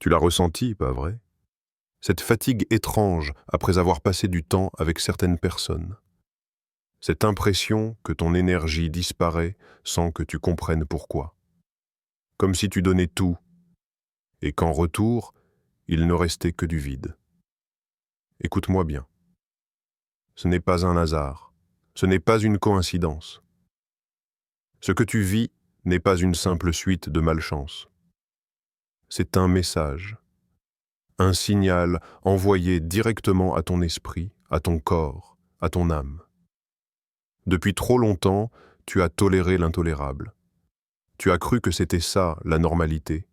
Tu l'as ressenti, pas vrai? Cette fatigue étrange après avoir passé du temps avec certaines personnes. Cette impression que ton énergie disparaît sans que tu comprennes pourquoi. Comme si tu donnais tout, et qu'en retour, il ne restait que du vide. Écoute-moi bien. Ce n'est pas un hasard. Ce n'est pas une coïncidence. Ce que tu vis n'est pas une simple suite de malchance. C'est un message, un signal envoyé directement à ton esprit, à ton corps, à ton âme. Depuis trop longtemps, tu as toléré l'intolérable. Tu as cru que c'était ça, la normalité.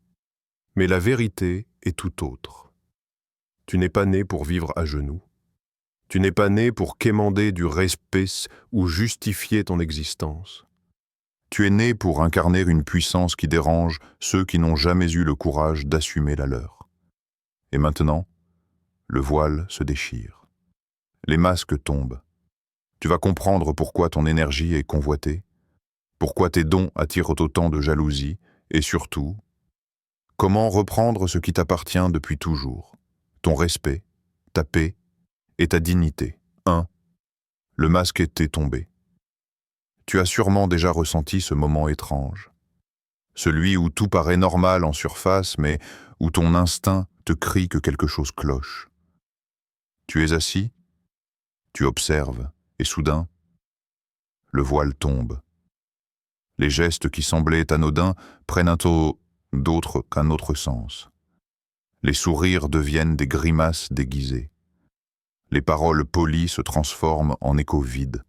Mais la vérité est tout autre. Tu n'es pas né pour vivre à genoux. Tu n'es pas né pour quémander du respect ou justifier ton existence. Tu es né pour incarner une puissance qui dérange ceux qui n'ont jamais eu le courage d'assumer la leur. Et maintenant, le voile se déchire. Les masques tombent. Tu vas comprendre pourquoi ton énergie est convoitée, pourquoi tes dons attirent autant de jalousie, et surtout, comment reprendre ce qui t'appartient depuis toujours, ton respect, ta paix et ta dignité. 1. Le masque était tombé. Tu as sûrement déjà ressenti ce moment étrange. Celui où tout paraît normal en surface, mais où ton instinct te crie que quelque chose cloche. Tu es assis, tu observes, et soudain, le voile tombe. Les gestes qui semblaient anodins prennent un taux d'autre qu'un autre sens. Les sourires deviennent des grimaces déguisées. Les paroles polies se transforment en échos vides.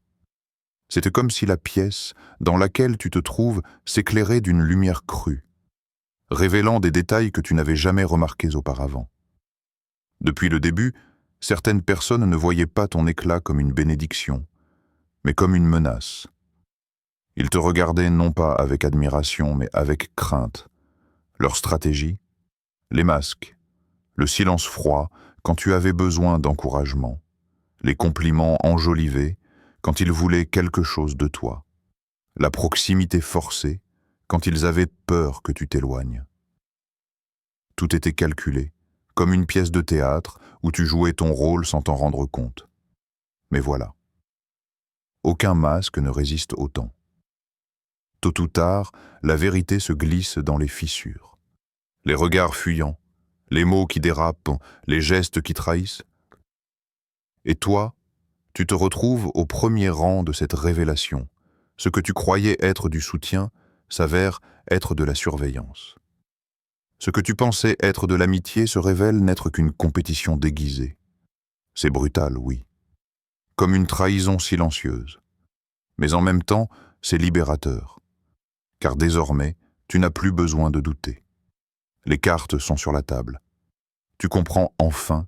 C'était comme si la pièce dans laquelle tu te trouves s'éclairait d'une lumière crue, révélant des détails que tu n'avais jamais remarqués auparavant. Depuis le début, certaines personnes ne voyaient pas ton éclat comme une bénédiction, mais comme une menace. Ils te regardaient non pas avec admiration, mais avec crainte. Leur stratégie, les masques, le silence froid quand tu avais besoin d'encouragement, les compliments enjolivés quand ils voulaient quelque chose de toi, la proximité forcée quand ils avaient peur que tu t'éloignes. Tout était calculé, comme une pièce de théâtre où tu jouais ton rôle sans t'en rendre compte. Mais voilà. Aucun masque ne résiste au temps. Tôt ou tard, la vérité se glisse dans les fissures. Les regards fuyants, les mots qui dérapent, les gestes qui trahissent. Et toi, tu te retrouves au premier rang de cette révélation. Ce que tu croyais être du soutien s'avère être de la surveillance. Ce que tu pensais être de l'amitié se révèle n'être qu'une compétition déguisée. C'est brutal, oui. Comme une trahison silencieuse. Mais en même temps, c'est libérateur. Car désormais, tu n'as plus besoin de douter. Les cartes sont sur la table. Tu comprends enfin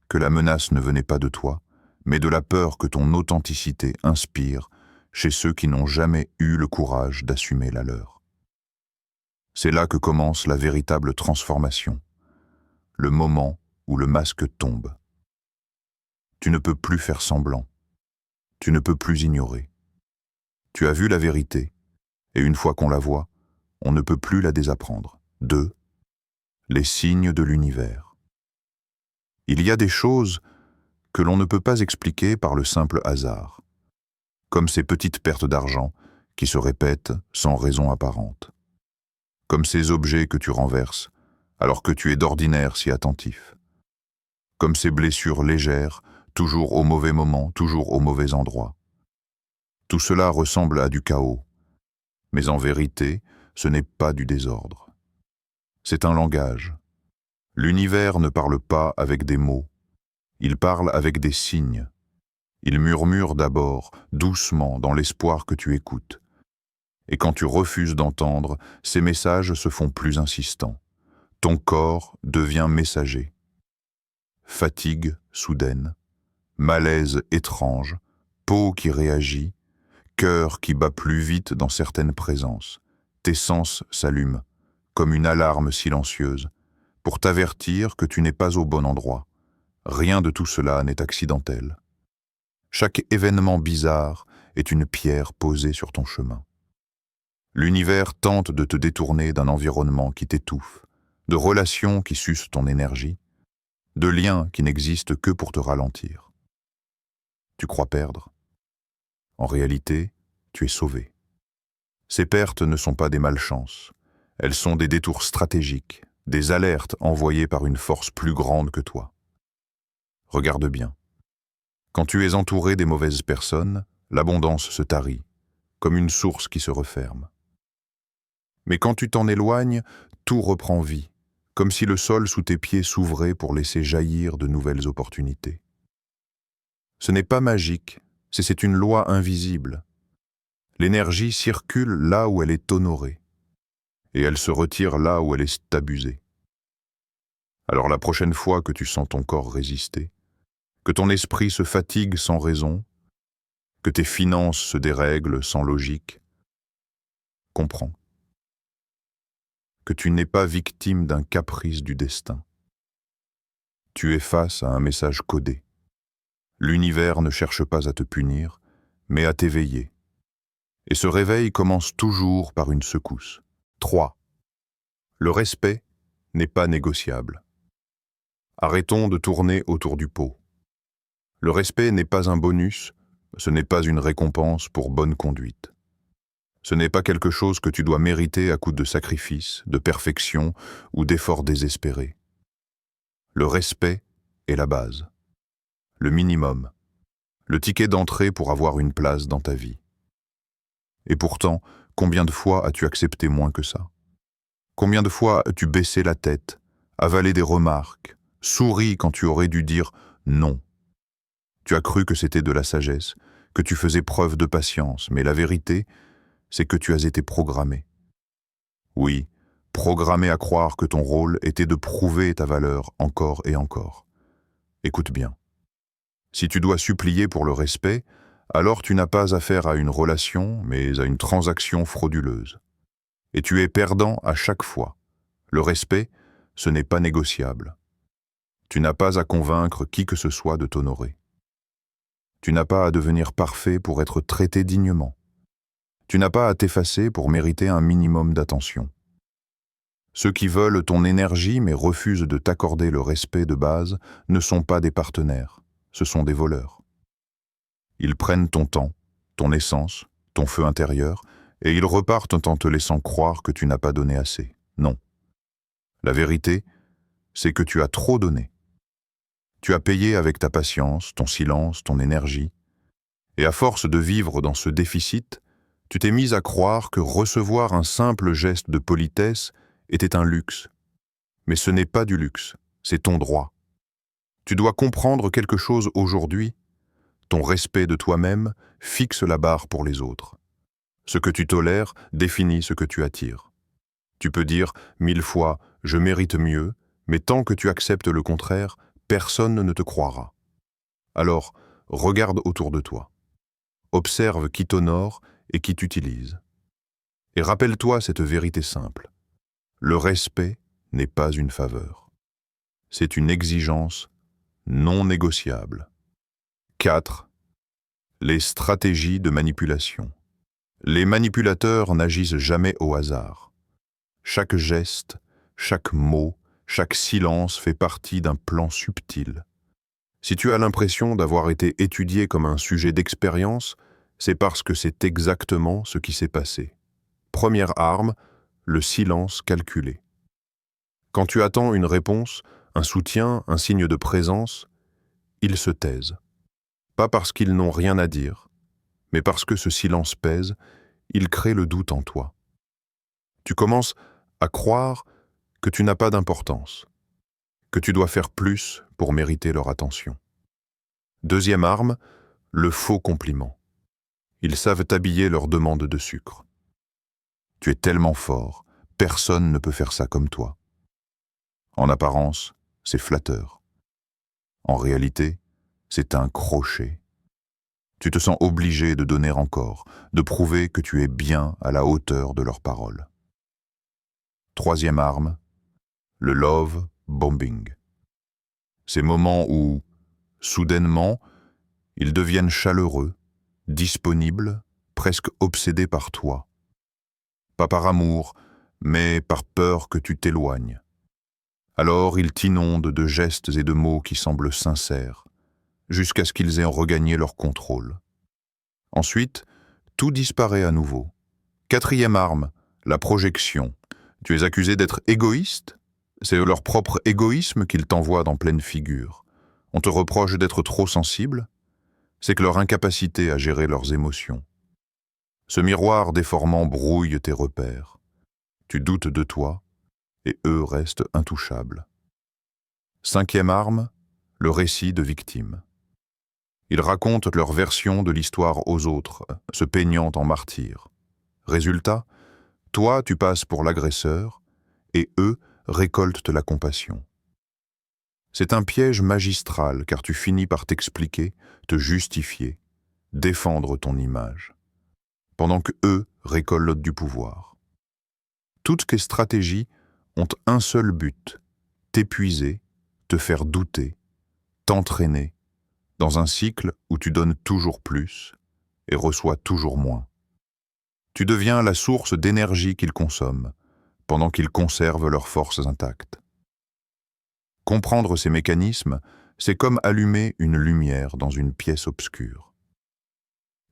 que la menace ne venait pas de toi, mais de la peur que ton authenticité inspire chez ceux qui n'ont jamais eu le courage d'assumer la leur. C'est là que commence la véritable transformation, le moment où le masque tombe. Tu ne peux plus faire semblant, tu ne peux plus ignorer. Tu as vu la vérité, et une fois qu'on la voit, on ne peut plus la désapprendre. 2. Les signes de l'univers. Il y a des choses que l'on ne peut pas expliquer par le simple hasard, comme ces petites pertes d'argent qui se répètent sans raison apparente, comme ces objets que tu renverses alors que tu es d'ordinaire si attentif, comme ces blessures légères, toujours au mauvais moment, toujours au mauvais endroit. Tout cela ressemble à du chaos, mais en vérité, ce n'est pas du désordre. C'est un langage. L'univers ne parle pas avec des mots, il parle avec des signes. Il murmure d'abord, doucement, dans l'espoir que tu écoutes. Et quand tu refuses d'entendre, ces messages se font plus insistants. Ton corps devient messager. Fatigue soudaine, malaise étrange, peau qui réagit, cœur qui bat plus vite dans certaines présences. Tes sens s'allument, comme une alarme silencieuse, pour t'avertir que tu n'es pas au bon endroit. Rien de tout cela n'est accidentel. Chaque événement bizarre est une pierre posée sur ton chemin. L'univers tente de te détourner d'un environnement qui t'étouffe, de relations qui sucent ton énergie, de liens qui n'existent que pour te ralentir. Tu crois perdre? En réalité, tu es sauvé. Ces pertes ne sont pas des malchances, elles sont des détours stratégiques, des alertes envoyées par une force plus grande que toi. Regarde bien. Quand tu es entouré des mauvaises personnes, l'abondance se tarit, comme une source qui se referme. Mais quand tu t'en éloignes, tout reprend vie, comme si le sol sous tes pieds s'ouvrait pour laisser jaillir de nouvelles opportunités. Ce n'est pas magique, c'est une loi invisible. L'énergie circule là où elle est honorée, et elle se retire là où elle est abusée. Alors la prochaine fois que tu sens ton corps résister, que ton esprit se fatigue sans raison, que tes finances se dérèglent sans logique, comprends que tu n'es pas victime d'un caprice du destin. Tu es face à un message codé. L'univers ne cherche pas à te punir, mais à t'éveiller. Et ce réveil commence toujours par une secousse. 3. Le respect n'est pas négociable. Arrêtons de tourner autour du pot. Le respect n'est pas un bonus, ce n'est pas une récompense pour bonne conduite. Ce n'est pas quelque chose que tu dois mériter à coup de sacrifice, de perfection ou d'efforts désespérés. Le respect est la base, le minimum, le ticket d'entrée pour avoir une place dans ta vie. Et pourtant, combien de fois as-tu accepté moins que ça? Combien de fois as-tu baissé la tête, avalé des remarques, souri quand tu aurais dû dire non? Tu as cru que c'était de la sagesse, que tu faisais preuve de patience, mais la vérité, c'est que tu as été programmé. Oui, programmé à croire que ton rôle était de prouver ta valeur encore et encore. Écoute bien. Si tu dois supplier pour le respect, alors tu n'as pas affaire à une relation, mais à une transaction frauduleuse. Et tu es perdant à chaque fois. Le respect, ce n'est pas négociable. Tu n'as pas à convaincre qui que ce soit de t'honorer. Tu n'as pas à devenir parfait pour être traité dignement. Tu n'as pas à t'effacer pour mériter un minimum d'attention. Ceux qui veulent ton énergie mais refusent de t'accorder le respect de base ne sont pas des partenaires, ce sont des voleurs. Ils prennent ton temps, ton essence, ton feu intérieur, et ils repartent en te laissant croire que tu n'as pas donné assez. Non. La vérité, c'est que tu as trop donné. Tu as payé avec ta patience, ton silence, ton énergie, et à force de vivre dans ce déficit, tu t'es mise à croire que recevoir un simple geste de politesse était un luxe. Mais ce n'est pas du luxe, c'est ton droit. Tu dois comprendre quelque chose aujourd'hui. Ton respect de toi-même fixe la barre pour les autres. Ce que tu tolères définit ce que tu attires. Tu peux dire 1000 fois « je mérite mieux », mais tant que tu acceptes le contraire, personne ne te croira. Alors, regarde autour de toi. Observe qui t'honore et qui t'utilise. Et rappelle-toi cette vérité simple. Le respect n'est pas une faveur. C'est une exigence non négociable. 4. Les stratégies de manipulation. Les manipulateurs n'agissent jamais au hasard. Chaque geste, chaque mot, chaque silence fait partie d'un plan subtil. Si tu as l'impression d'avoir été étudié comme un sujet d'expérience, c'est parce que c'est exactement ce qui s'est passé. Première arme, le silence calculé. Quand tu attends une réponse, un soutien, un signe de présence, ils se taisent. Pas parce qu'ils n'ont rien à dire, mais parce que ce silence pèse, il crée le doute en toi. Tu commences à croire que tu n'as pas d'importance, que tu dois faire plus pour mériter leur attention. Deuxième arme, le faux compliment. Ils savent habiller leur demande de sucre. Tu es tellement fort, personne ne peut faire ça comme toi. En apparence, c'est flatteur. En réalité, c'est un crochet. Tu te sens obligé de donner encore, de prouver que tu es bien à la hauteur de leurs paroles. Troisième arme, le love bombing. Ces moments où, soudainement, ils deviennent chaleureux, disponibles, presque obsédés par toi. Pas par amour, mais par peur que tu t'éloignes. Alors ils t'inondent de gestes et de mots qui semblent sincères, jusqu'à ce qu'ils aient regagné leur contrôle. Ensuite, tout disparaît à nouveau. Quatrième arme, la projection. Tu es accusé d'être égoïste? C'est leur propre égoïsme qu'ils t'envoient en pleine figure. On te reproche d'être trop sensible? C'est que leur incapacité à gérer leurs émotions. Ce miroir déformant brouille tes repères. Tu doutes de toi, et eux restent intouchables. Cinquième arme, le récit de victimes. Ils racontent leur version de l'histoire aux autres, se peignant en martyrs. Résultat, toi tu passes pour l'agresseur, et eux récoltent la compassion. C'est un piège magistral car tu finis par t'expliquer, te justifier, défendre ton image, pendant que eux récoltent du pouvoir. Toutes tes stratégies ont un seul but, t'épuiser, te faire douter, t'entraîner, dans un cycle où tu donnes toujours plus et reçois toujours moins. Tu deviens la source d'énergie qu'ils consomment, pendant qu'ils conservent leurs forces intactes. Comprendre ces mécanismes, c'est comme allumer une lumière dans une pièce obscure.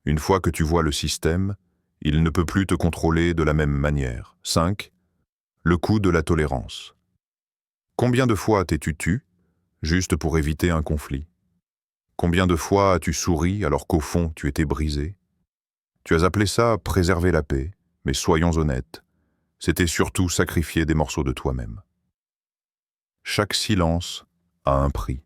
Une fois que tu vois le système, il ne peut plus te contrôler de la même manière. 5. Le coût de la tolérance. Combien de fois t'es-tu tu, juste pour éviter un conflit? Combien de fois as-tu souri alors qu'au fond tu étais brisé? Tu as appelé ça préserver la paix, mais soyons honnêtes, c'était surtout sacrifier des morceaux de toi-même. Chaque silence a un prix.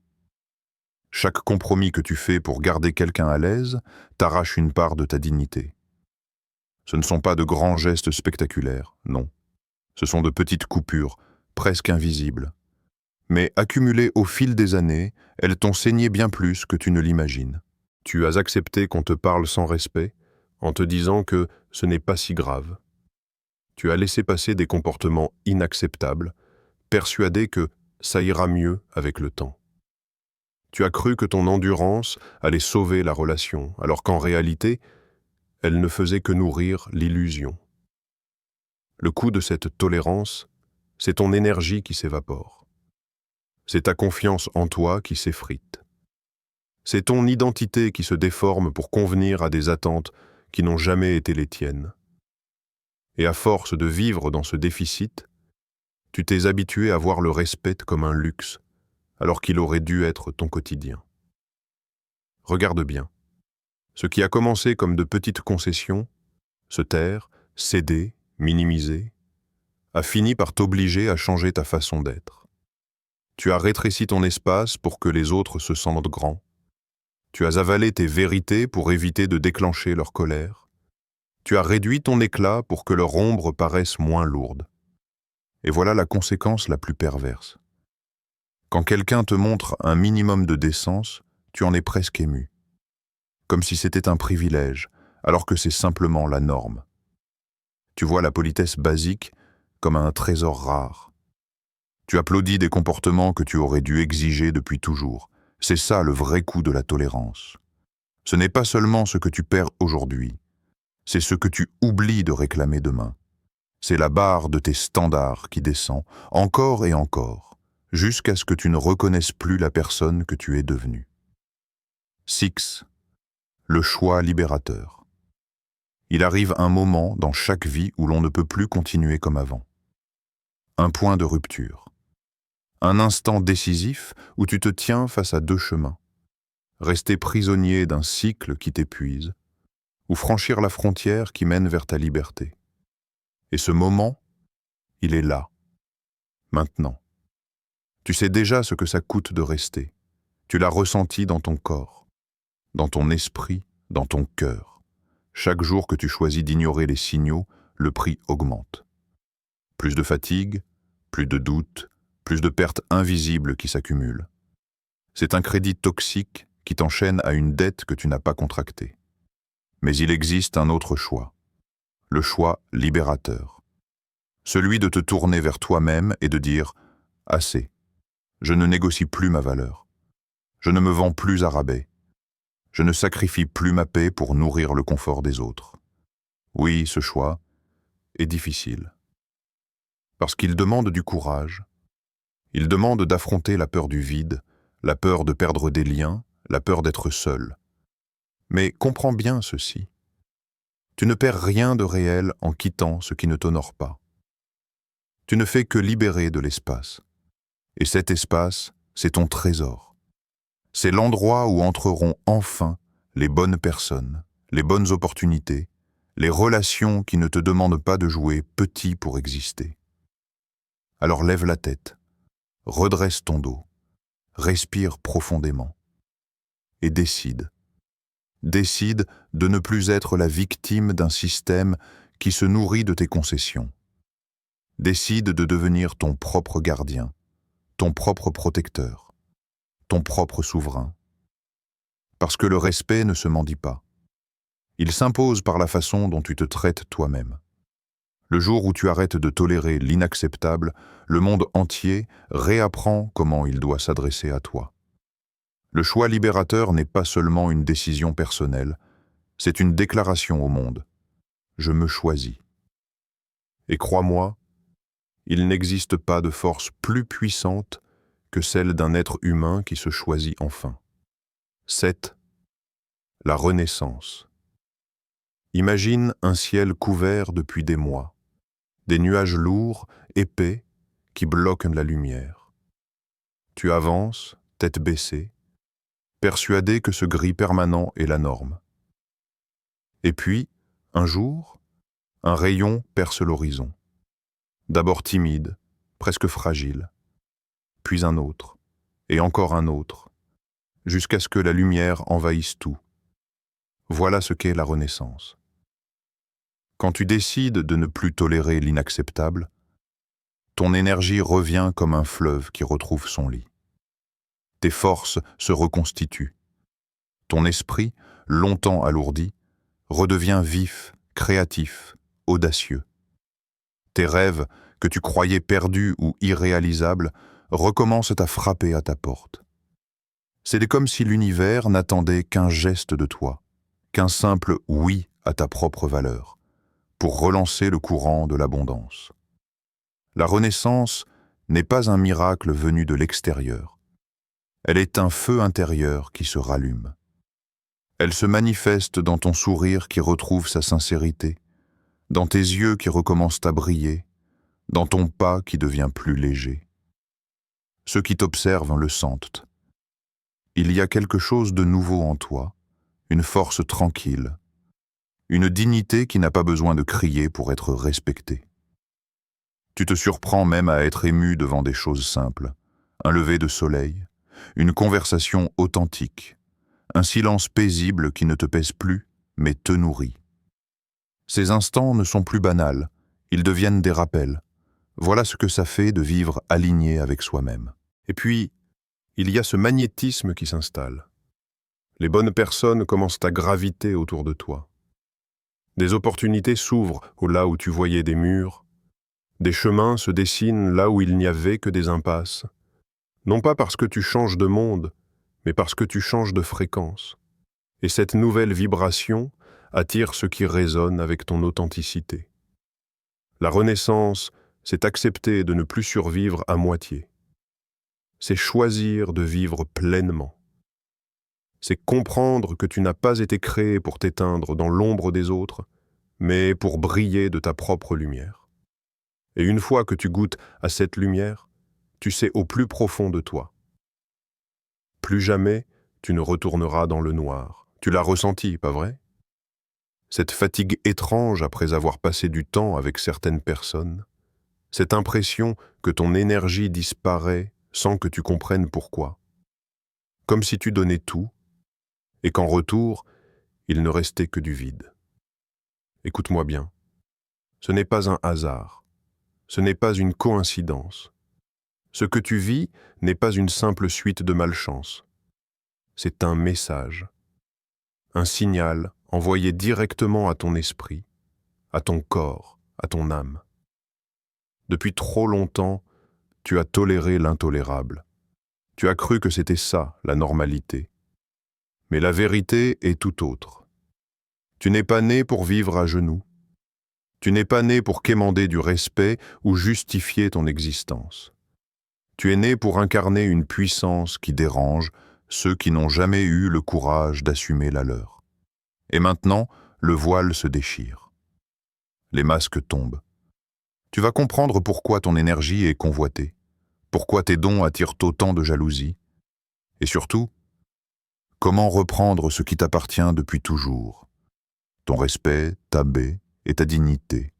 Chaque compromis que tu fais pour garder quelqu'un à l'aise t'arrache une part de ta dignité. Ce ne sont pas de grands gestes spectaculaires, non. Ce sont de petites coupures, presque invisibles. Mais accumulées au fil des années, elles t'ont saigné bien plus que tu ne l'imagines. Tu as accepté qu'on te parle sans respect, en te disant que ce n'est pas si grave. Tu as laissé passer des comportements inacceptables, persuadé que ça ira mieux avec le temps. Tu as cru que ton endurance allait sauver la relation, alors qu'en réalité, elle ne faisait que nourrir l'illusion. Le coût de cette tolérance, c'est ton énergie qui s'évapore. C'est ta confiance en toi qui s'effrite. C'est ton identité qui se déforme pour convenir à des attentes qui n'ont jamais été les tiennes. Et à force de vivre dans ce déficit, tu t'es habitué à voir le respect comme un luxe, alors qu'il aurait dû être ton quotidien. Regarde bien. Ce qui a commencé comme de petites concessions, se taire, céder, minimiser, a fini par t'obliger à changer ta façon d'être. Tu as rétréci ton espace pour que les autres se sentent grands. Tu as avalé tes vérités pour éviter de déclencher leur colère. Tu as réduit ton éclat pour que leur ombre paraisse moins lourde. Et voilà la conséquence la plus perverse. Quand quelqu'un te montre un minimum de décence, tu en es presque ému. Comme si c'était un privilège, alors que c'est simplement la norme. Tu vois la politesse basique comme un trésor rare. Tu applaudis des comportements que tu aurais dû exiger depuis toujours. C'est ça le vrai coût de la tolérance. Ce n'est pas seulement ce que tu perds aujourd'hui, c'est ce que tu oublies de réclamer demain. C'est la barre de tes standards qui descend, encore et encore, jusqu'à ce que tu ne reconnaisses plus la personne que tu es devenue. 6. Le choix libérateur. Il arrive un moment dans chaque vie où l'on ne peut plus continuer comme avant. Un point de rupture. Un instant décisif où tu te tiens face à deux chemins. Rester prisonnier d'un cycle qui t'épuise, ou franchir la frontière qui mène vers ta liberté. Et ce moment, il est là, maintenant. Tu sais déjà ce que ça coûte de rester. Tu l'as ressenti dans ton corps, dans ton esprit, dans ton cœur. Chaque jour que tu choisis d'ignorer les signaux, le prix augmente. Plus de fatigue, plus de doutes, plus de pertes invisibles qui s'accumulent. C'est un crédit toxique qui t'enchaîne à une dette que tu n'as pas contractée. Mais il existe un autre choix, le choix libérateur. Celui de te tourner vers toi-même et de dire « Assez, je ne négocie plus ma valeur. Je ne me vends plus à rabais. Je ne sacrifie plus ma paix pour nourrir le confort des autres. » Oui, ce choix est difficile. Parce qu'il demande du courage. Il demande d'affronter la peur du vide, la peur de perdre des liens, la peur d'être seul. Mais comprends bien ceci. Tu ne perds rien de réel en quittant ce qui ne t'honore pas. Tu ne fais que libérer de l'espace. Et cet espace, c'est ton trésor. C'est l'endroit où entreront enfin les bonnes personnes, les bonnes opportunités, les relations qui ne te demandent pas de jouer petit pour exister. Alors lève la tête, redresse ton dos, respire profondément et décide. Décide de ne plus être la victime d'un système qui se nourrit de tes concessions. Décide de devenir ton propre gardien, ton propre protecteur, ton propre souverain. Parce que le respect ne se mendie pas. Il s'impose par la façon dont tu te traites toi-même. Le jour où tu arrêtes de tolérer l'inacceptable, le monde entier réapprend comment il doit s'adresser à toi. Le choix libérateur n'est pas seulement une décision personnelle, c'est une déclaration au monde. Je me choisis. Et crois-moi, il n'existe pas de force plus puissante que celle d'un être humain qui se choisit enfin. 7. La renaissance. Imagine un ciel couvert depuis des mois, des nuages lourds, épais, qui bloquent la lumière. Tu avances, tête baissée, persuadé que ce gris permanent est la norme. Et puis, un jour, un rayon perce l'horizon. D'abord timide, presque fragile, puis un autre, et encore un autre, jusqu'à ce que la lumière envahisse tout. Voilà ce qu'est la renaissance. Quand tu décides de ne plus tolérer l'inacceptable, ton énergie revient comme un fleuve qui retrouve son lit. Tes forces se reconstituent. Ton esprit, longtemps alourdi, redevient vif, créatif, audacieux. Tes rêves, que tu croyais perdus ou irréalisables, recommencent à frapper à ta porte. C'est comme si l'univers n'attendait qu'un geste de toi, qu'un simple oui à ta propre valeur, pour relancer le courant de l'abondance. La renaissance n'est pas un miracle venu de l'extérieur. Elle est un feu intérieur qui se rallume. Elle se manifeste dans ton sourire qui retrouve sa sincérité, dans tes yeux qui recommencent à briller, dans ton pas qui devient plus léger. Ceux qui t'observent le sentent. Il y a quelque chose de nouveau en toi, une force tranquille, une dignité qui n'a pas besoin de crier pour être respectée. Tu te surprends même à être ému devant des choses simples, un lever de soleil, une conversation authentique, un silence paisible qui ne te pèse plus, mais te nourrit. Ces instants ne sont plus banals, ils deviennent des rappels. Voilà ce que ça fait de vivre aligné avec soi-même. Et puis, il y a ce magnétisme qui s'installe. Les bonnes personnes commencent à graviter autour de toi. Des opportunités s'ouvrent là où tu voyais des murs. Des chemins se dessinent là où il n'y avait que des impasses. Non pas parce que tu changes de monde, mais parce que tu changes de fréquence. Et cette nouvelle vibration attire ce qui résonne avec ton authenticité. La renaissance, c'est accepter de ne plus survivre à moitié. C'est choisir de vivre pleinement. C'est comprendre que tu n'as pas été créé pour t'éteindre dans l'ombre des autres, mais pour briller de ta propre lumière. Et une fois que tu goûtes à cette lumière, tu sais au plus profond de toi. Plus jamais tu ne retourneras dans le noir. Tu l'as ressenti, pas vrai? Cette fatigue étrange après avoir passé du temps avec certaines personnes, cette impression que ton énergie disparaît sans que tu comprennes pourquoi. Comme si tu donnais tout, et qu'en retour, il ne restait que du vide. Écoute-moi bien, ce n'est pas un hasard, ce n'est pas une coïncidence. Ce que tu vis n'est pas une simple suite de malchance. C'est un message, un signal envoyé directement à ton esprit, à ton corps, à ton âme. Depuis trop longtemps, tu as toléré l'intolérable. Tu as cru que c'était ça, la normalité. Mais la vérité est tout autre. Tu n'es pas né pour vivre à genoux. Tu n'es pas né pour quémander du respect ou justifier ton existence. Tu es né pour incarner une puissance qui dérange ceux qui n'ont jamais eu le courage d'assumer la leur. Et maintenant, le voile se déchire. Les masques tombent. Tu vas comprendre pourquoi ton énergie est convoitée, pourquoi tes dons attirent autant de jalousie, et surtout, comment reprendre ce qui t'appartient depuis toujours, ton respect, ta paix et ta dignité.